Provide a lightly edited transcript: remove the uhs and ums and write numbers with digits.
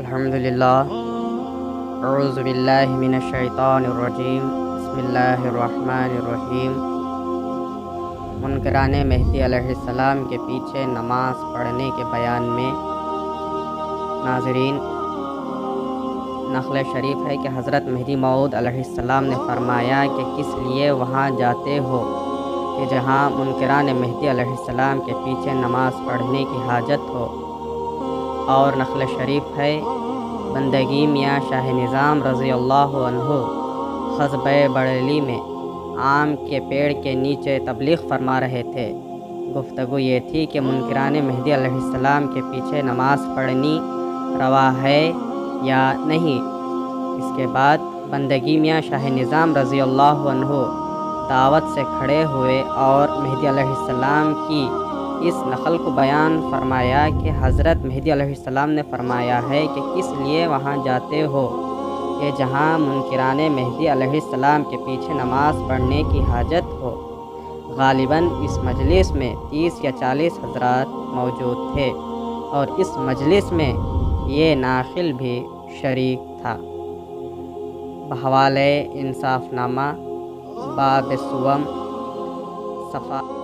الحمدللہ اعوذ باللہ من الشیطان الرجیم بسم اللہ الرحمن الرحیم۔ منکران مہدی علیہ السلام کے پیچھے نماز پڑھنے کے بیان میں ناظرین، نقل شریف ہے کہ حضرت مہدی موعود علیہ السلام نے فرمایا کہ کس لیے وہاں جاتے ہو کہ جہاں منکران مہدی علیہ السلام کے پیچھے نماز پڑھنے کی حاجت ہو۔ اور نقل شریف ہے، بندگی میاں شاہ نظام رضی اللہ عنہ قصبہ بریلی میں آم کے پیڑ کے نیچے تبلیغ فرما رہے تھے۔ گفتگو یہ تھی کہ منکران مہدی علیہ السلام کے پیچھے نماز پڑھنی روا ہے یا نہیں۔ اس کے بعد بندگی میاں شاہ نظام رضی اللہ عنہ دعوت سے کھڑے ہوئے اور مہدی علیہ السلام کی اس نقل کو بیان فرمایا کہ حضرت مہدی علیہ السلام نے فرمایا ہے کہ کس لیے وہاں جاتے ہو کہ جہاں منکران مہدی علیہ السلام کے پیچھے نماز پڑھنے کی حاجت ہو۔ غالباً اس مجلس میں 30 یا 40 حضرات موجود تھے اور اس مجلس میں یہ ناقل بھی شریک تھا۔ بحوالہ انصاف نامہ باب سوم صفحہ